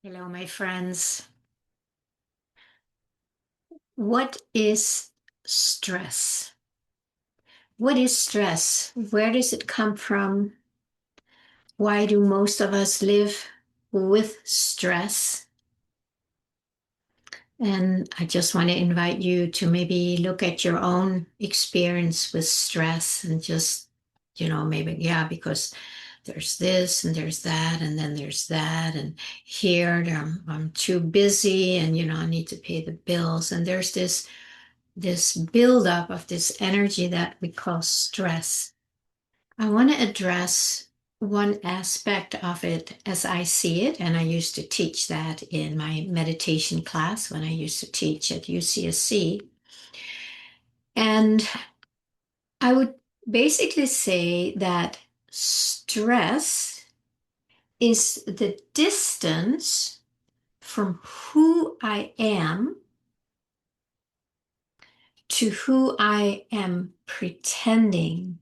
Hello, my friends. What is stress? What is stress? Where does it come from? Why do most of us live with stress? And I just want to invite you to maybe look at your own experience with stress and just, maybe, yeah, because there's this and there's that, and then there's that, and here I'm too busy and, I need to pay the bills. And there's this buildup of this energy that we call stress. I want to address one aspect of it as I see it, and I used to teach that in my meditation class when I used to teach at UCSC. And I would basically say that stress is the distance from who I am to who I am pretending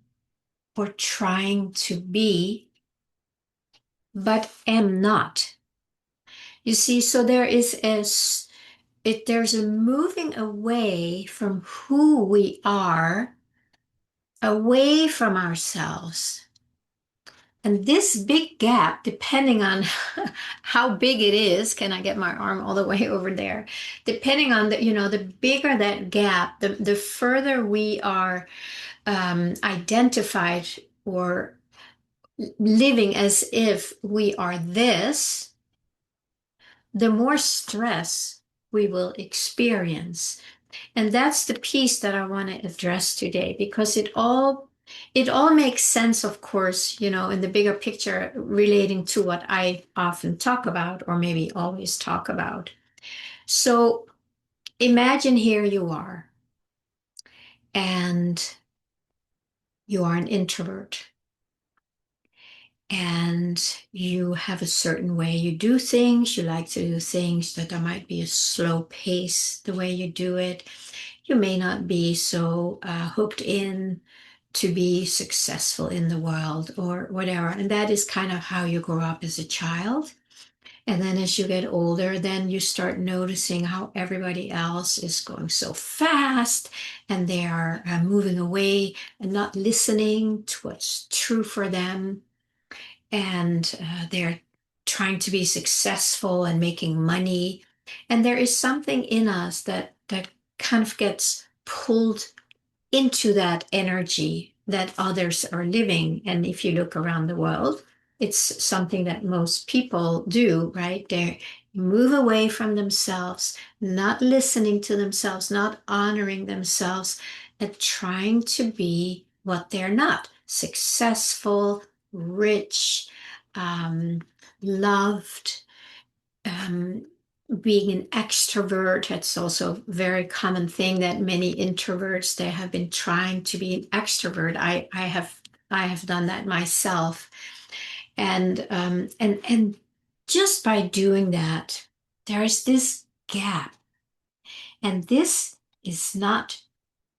or trying to be, but am not. You see, so there's a moving away from who we are, away from ourselves. And this big gap, depending on how big it is, can I get my arm all the way over there? Depending on the bigger that gap, the further we are identified or living as if we are this, the more stress we will experience. And that's the piece that I want to address today because it all makes sense, of course, in the bigger picture relating to what I often talk about or maybe always talk about. So imagine here you are and you are an introvert and you have a certain way you do things. You like to do things that there might be a slow pace the way you do it. You may not be so hooked in to be successful in the world or whatever. And that is kind of how you grow up as a child. And then as you get older, then you start noticing how everybody else is going so fast and they are moving away and not listening to what's true for them, and they're trying to be successful and making money. And there is something in us that kind of gets pulled into that energy that others are living. And if you look around the world, it's something that most people do, right? They move away from themselves, not listening to themselves, not honoring themselves, and trying to be what they're not: successful, rich, um, loved, um, being an extrovert. It's also a very common thing that many introverts, they have been trying to be an extrovert. I have done that myself. And just by doing that, there is this gap. And this is not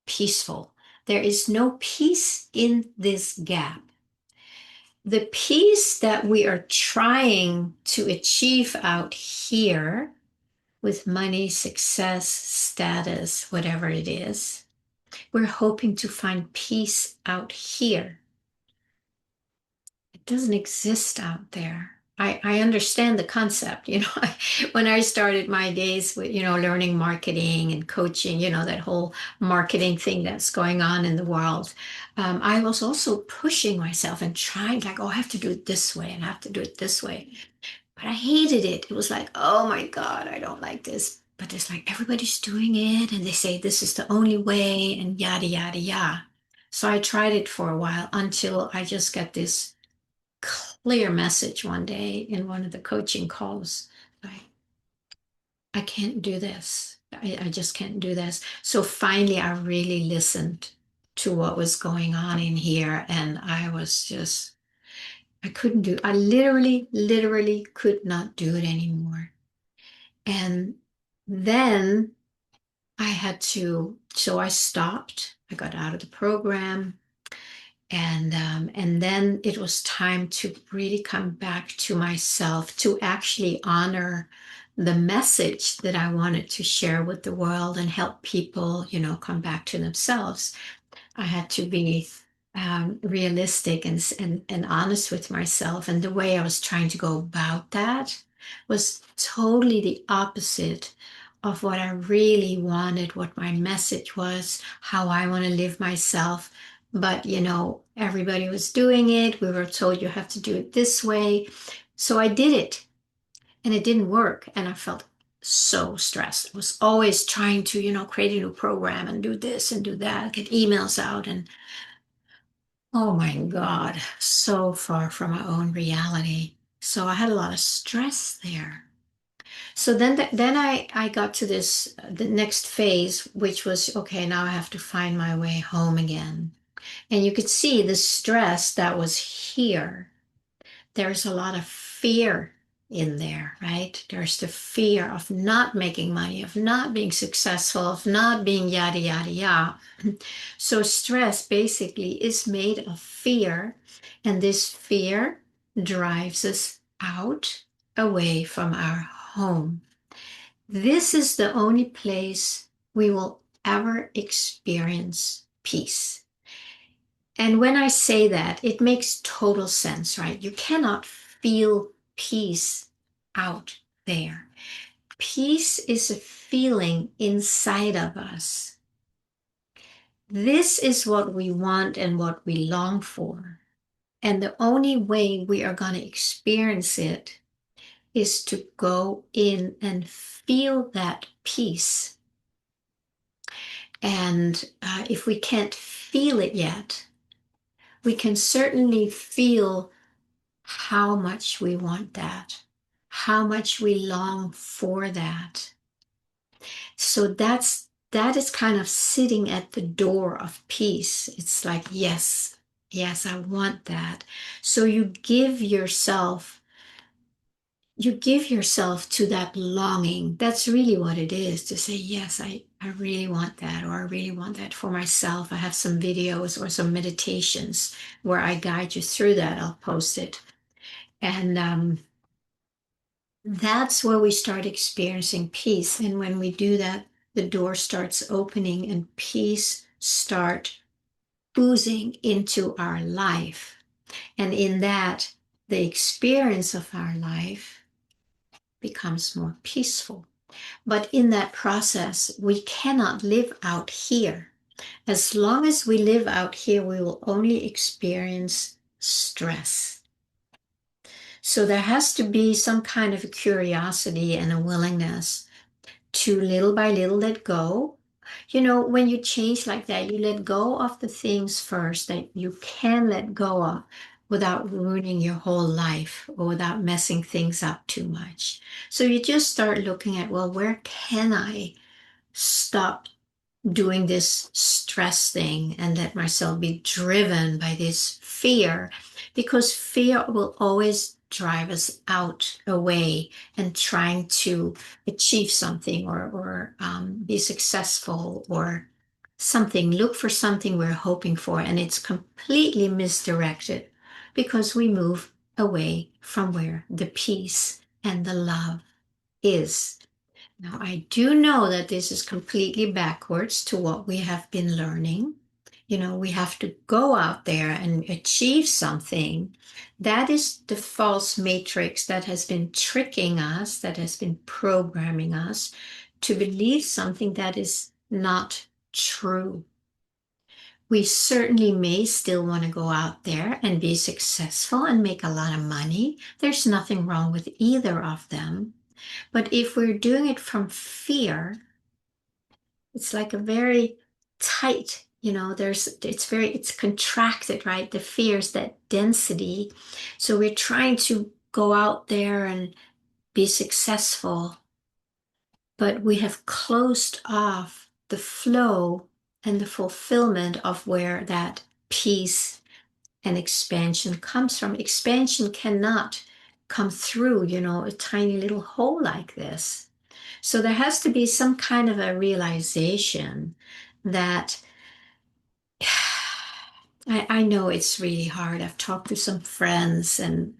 peaceful. There is no peace in this gap. The peace that we are trying to achieve out here with money, success, status, whatever it is, we're hoping to find peace out here. It doesn't exist out there. I understand the concept. When I started my days with, learning marketing and coaching, that whole marketing thing that's going on in the world, I was also pushing myself and trying, like, oh, I have to do it this way and I have to do it this way. But I hated it. It was like, oh my God, I don't like this. But it's like everybody's doing it and they say this is the only way and yada, yada, yada. So I tried it for a while until I just got this clear message one day in one of the coaching calls. I can't do this. I just can't do this. So finally, I really listened to what was going on in here. And I couldn't do, I literally could not do it anymore. And then so I stopped. I got out of the program And then it was time to really come back to myself, to actually honor the message that I wanted to share with the world and help people, come back to themselves. I had to be realistic and honest with myself. And the way I was trying to go about that was totally the opposite of what I really wanted, what my message was, how I want to live myself. But, everybody was doing it. We were told you have to do it this way. So I did it and it didn't work. And I felt so stressed. I was always trying to, create a new program and do this and do that, get emails out. And oh my God, so far from my own reality. So I had a lot of stress there. So then I got to the next phase, which was, okay, now I have to find my way home again. And you could see the stress that was here. There's a lot of fear in there, right? There's the fear of not making money, of not being successful, of not being yada, yada, yada. So stress basically is made of fear, and this fear drives us out away from our home. This is the only place we will ever experience peace. And when I say that, it makes total sense, right? You cannot feel peace out there. Peace is a feeling inside of us. This is what we want and what we long for. And the only way we are going to experience it is to go in and feel that peace. And if we can't feel it yet, we can certainly feel how much we want that, how much we long for that. So that is kind of sitting at the door of peace. It's like, yes, yes, I want that. So you give yourself to that longing. That's really what it is, to say, yes, I really want that, or I really want that for myself. I have some videos or some meditations where I guide you through that. I'll post it. And that's where we start experiencing peace. And when we do that, the door starts opening and peace start oozing into our life. And in that, the experience of our life becomes more peaceful. But in that process, we cannot live out here. As long as we live out here, we will only experience stress. So there has to be some kind of a curiosity and a willingness to little by little let go. When you change like that, you let go of the things first that you can let go of without ruining your whole life or without messing things up too much. So you just start looking at, well, where can I stop doing this stress thing and let myself be driven by this fear, because fear will always drive us out, away, and trying to achieve something or be successful or something, look for something we're hoping for, and it's completely misdirected because we move away from where the peace and the love is. Now, I do know that this is completely backwards to what we have been learning. We have to go out there and achieve something. That is the false matrix that has been tricking us, that has been programming us to believe something that is not true. We certainly may still want to go out there and be successful and make a lot of money. There's nothing wrong with either of them. But if we're doing it from fear, it's like a very tight, it's contracted, right? The fear is that density. So we're trying to go out there and be successful, but we have closed off the flow and the fulfillment of where that peace and expansion comes from. Expansion cannot come through, a tiny little hole like this. So there has to be some kind of a realization that I know it's really hard. I've talked to some friends, and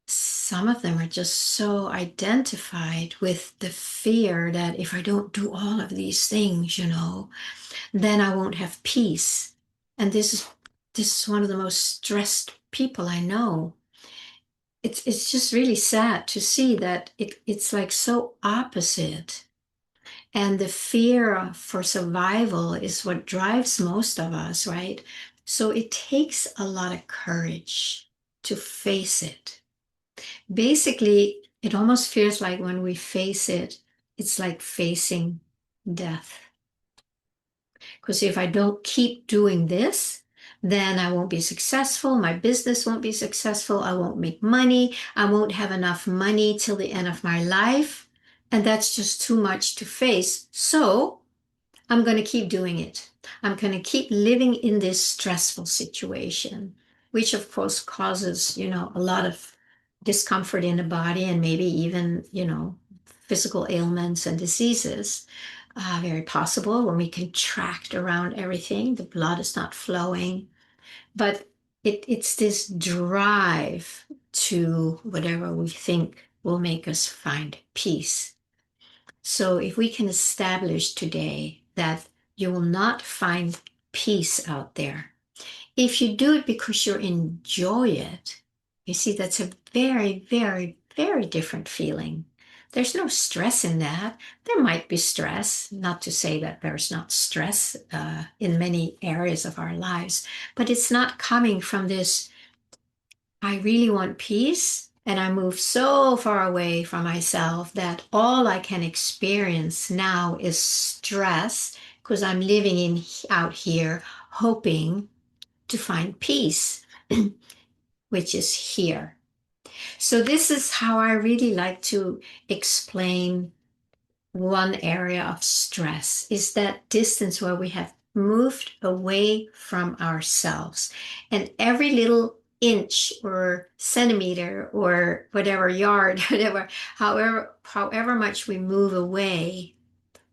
some of them are just so identified with the fear that if I don't do all of these things, then I won't have peace. And this is one of the most stressed people I know. It's just really sad to see that it's like so opposite. And the fear for survival is what drives most of us, right? So it takes a lot of courage to face it. Basically, it almost feels like when we face it, it's like facing death. Because if I don't keep doing this, then I won't be successful. My business won't be successful. I won't make money. I won't have enough money till the end of my life. And that's just too much to face. So I'm going to keep doing it. I'm going to keep living in this stressful situation, which of course causes, a lot of discomfort in the body and maybe even, physical ailments and diseases. Very possible when we contract around everything, the blood is not flowing. But it's this drive to whatever we think will make us find peace. So if we can establish today that you will not find peace out there, if you do it because you enjoy it, you see, that's a very, very, very different feeling. There's no stress in that. There might be stress, not to say that there's not stress in many areas of our lives, but it's not coming from this I really want peace, and I move so far away from myself that all I can experience now is stress because I'm living in out here hoping to find peace, which is here. So this is how I really like to explain one area of stress is that distance where we have moved away from ourselves. And every little inch or centimeter or whatever yard, whatever, however much we move away,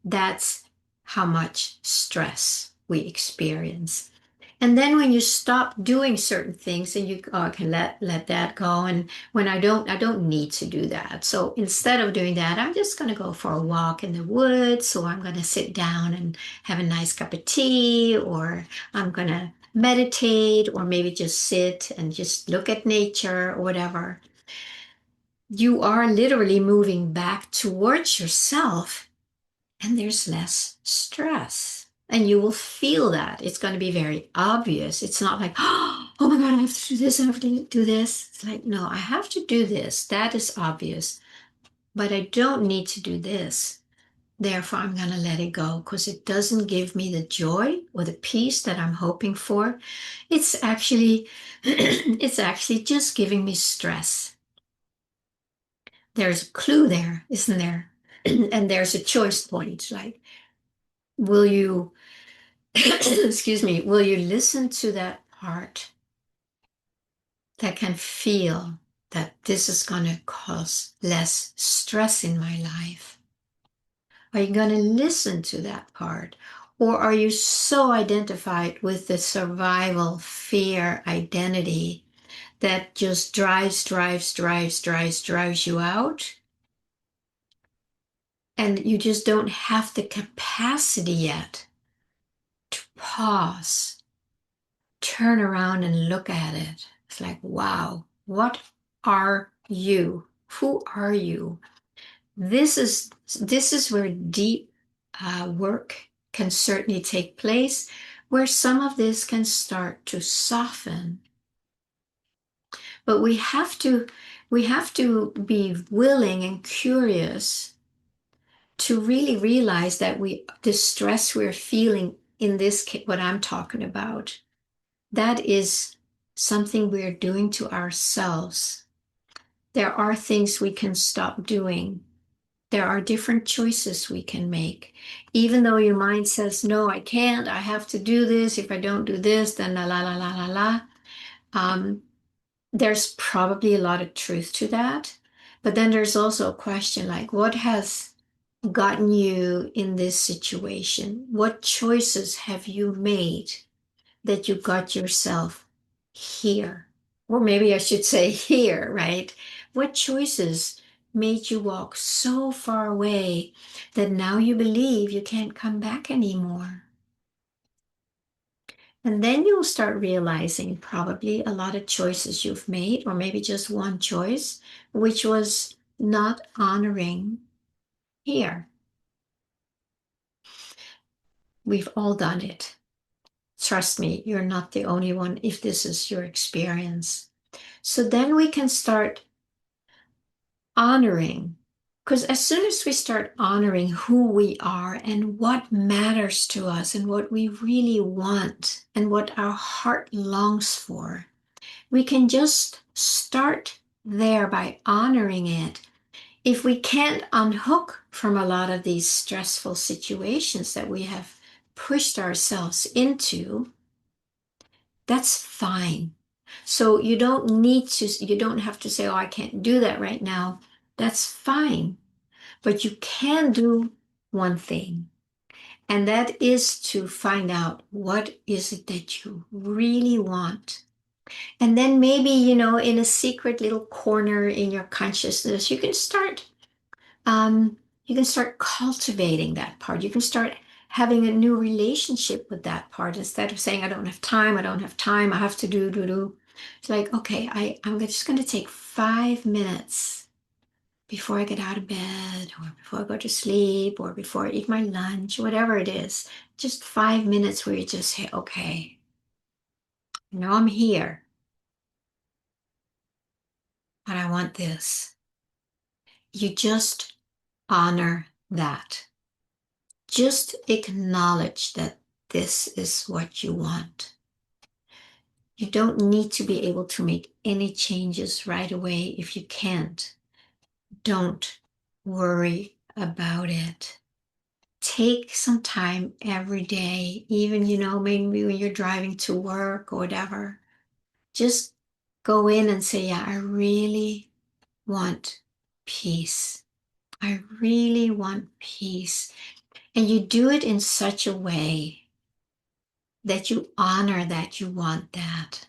that's how much stress we experience. And then when you stop doing certain things and you can let that go. And when I don't need to do that. So instead of doing that, I'm just going to go for a walk in the woods, or I'm going to sit down and have a nice cup of tea, or I'm going to meditate, or maybe just sit and just look at nature or whatever. You are literally moving back towards yourself, and there's less stress. And you will feel that. It's going to be very obvious. It's not like, oh my God, I have to do this, I have to do this. It's like, no, I have to do this. That is obvious. But I don't need to do this. Therefore, I'm going to let it go because it doesn't give me the joy or the peace that I'm hoping for. It's actually, it's actually just giving me stress. There's a clue there, isn't there? And there's a choice point. Like, will you excuse me, will you listen to that part that can feel that this is going to cause less stress in my life? Are you going to listen to that part? Or are you so identified with the survival fear identity that just drives you out? And you just don't have the capacity yet to pause, turn around and look at it. It's like, wow, what are you? Who are you? This is where deep work can certainly take place, where some of this can start to soften. But we have to be willing and curious to really realize that the stress we're feeling in this case, what I'm talking about, that is something we're doing to ourselves. There are things we can stop doing. There are different choices we can make. Even though your mind says, no, I can't, I have to do this. If I don't do this, then la la la la la la. There's probably a lot of truth to that. But then there's also a question like, what has gotten you in this situation? What choices have you made that you got yourself here? Or maybe I should say here, right? What choices made you walk so far away that now you believe you can't come back anymore? And then you'll start realizing probably a lot of choices you've made, or maybe just one choice, which was not honoring here. We've all done it. Trust me, you're not the only one if this is your experience. So then we can start honoring, because as soon as we start honoring who we are and what matters to us and what we really want and what our heart longs for, we can just start there by honoring it. If we can't unhook from a lot of these stressful situations that we have pushed ourselves into, that's fine. So you don't have to say, oh, I can't do that right now. That's fine. But you can do one thing, and that is to find out what is it that you really want. And then maybe, in a secret little corner in your consciousness, um, you can start cultivating that part. You can start having a new relationship with that part instead of saying, I don't have time, I don't have time, I have to do. It's like, okay, I'm just going to take 5 minutes before I get out of bed or before I go to sleep or before I eat my lunch, whatever it is. Just 5 minutes where you just say, okay, now I'm here, but I want this. You just honor that. Just acknowledge that this is what you want. You don't need to be able to make any changes right away if you can't. Don't worry about it. Take some time every day, even, maybe when you're driving to work or whatever. Just go in and say, yeah, I really want peace. I really want peace. And you do it in such a way that you honor that you want that.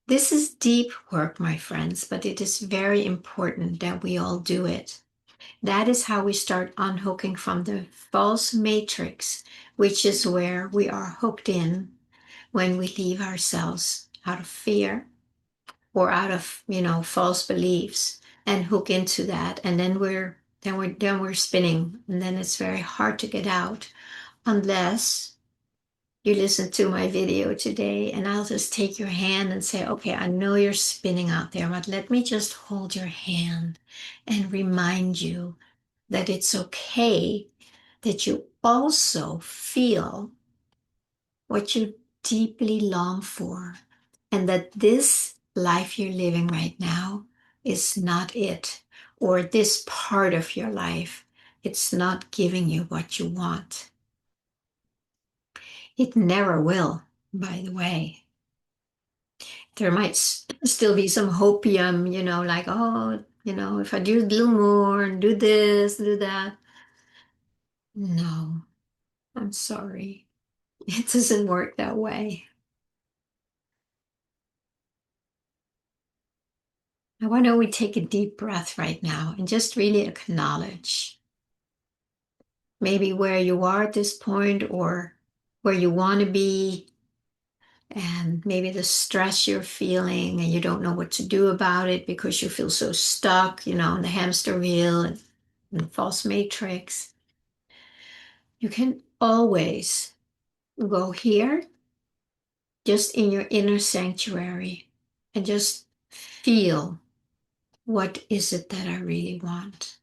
This is deep work, my friends, but it is very important that we all do it. That is how we start unhooking from the false matrix, which is where we are hooked in when we leave ourselves out of fear or out of, false beliefs and hook into that. And then we're spinning, and then it's very hard to get out unless you listen to my video today and I'll just take your hand and say, okay, I know you're spinning out there, but let me just hold your hand and remind you that it's okay that you also feel what you deeply long for, and that this life you're living right now is not it, or this part of your life, it's not giving you what you want. It never will, by the way. There might still be some hopium, like, oh, if I do a little more and do this, do that. No, I'm sorry. It doesn't work that way. I why don't we take a deep breath right now and just really acknowledge maybe where you are at this point or where you want to be, and maybe the stress you're feeling and you don't know what to do about it because you feel so stuck, in the hamster wheel and the false matrix. You can always go here, just in your inner sanctuary, and just feel, what is it that I really want?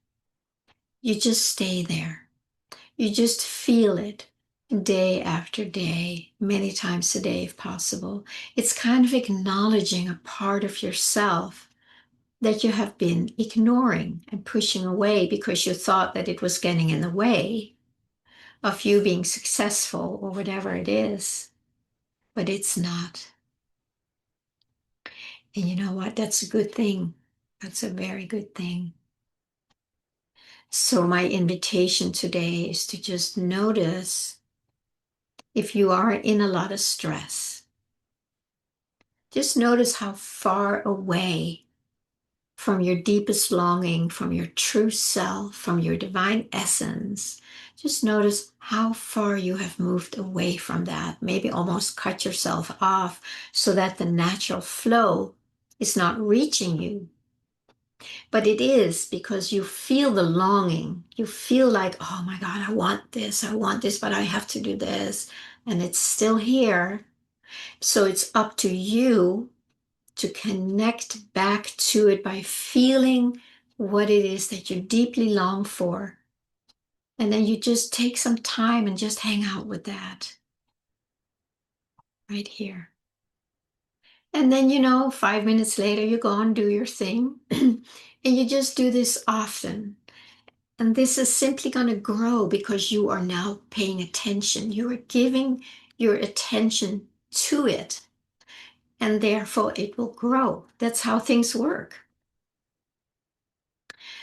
You just stay there. You just feel it day after day, many times a day if possible. It's kind of acknowledging a part of yourself that you have been ignoring and pushing away because you thought that it was getting in the way of you being successful or whatever it is, but it's not. And you know what? That's a good thing. That's a very good thing. So my invitation today is to just notice if you are in a lot of stress. Just notice how far away from your deepest longing, from your true self, from your divine essence. Just notice how far you have moved away from that. Maybe almost cut yourself off so that the natural flow is not reaching you. But it is, because you feel the longing. You feel like, oh my God, I want this, but I have to do this. And it's still here. So it's up to you to connect back to it by feeling what it is that you deeply long for. And then you just take some time and just hang out with that right here. And then, 5 minutes later, you go and do your thing. And you just do this often. And this is simply going to grow because you are now paying attention. You are giving your attention to it. And therefore, it will grow. That's how things work.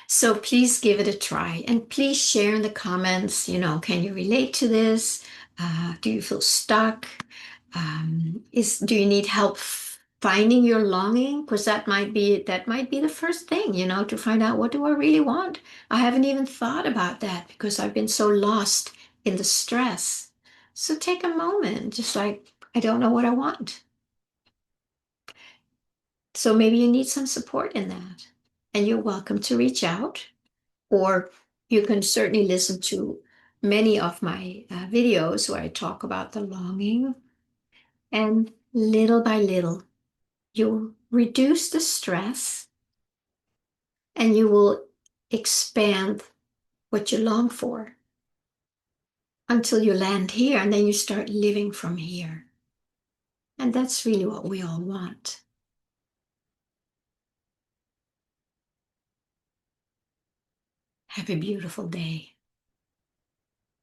So please give it a try, and please share in the comments, can you relate to this? Do you feel stuck? Do you need help finding your longing? Because that might be the first thing, to find out, what do I really want? I haven't even thought about that because I've been so lost in the stress. So take a moment, just like, I don't know what I want. So maybe you need some support in that, and you're welcome to reach out. Or you can certainly listen to many of my videos where I talk about the longing. And little by little, you reduce the stress and you will expand what you long for until you land here, and then you start living from here. And that's really what we all want. Have a beautiful day.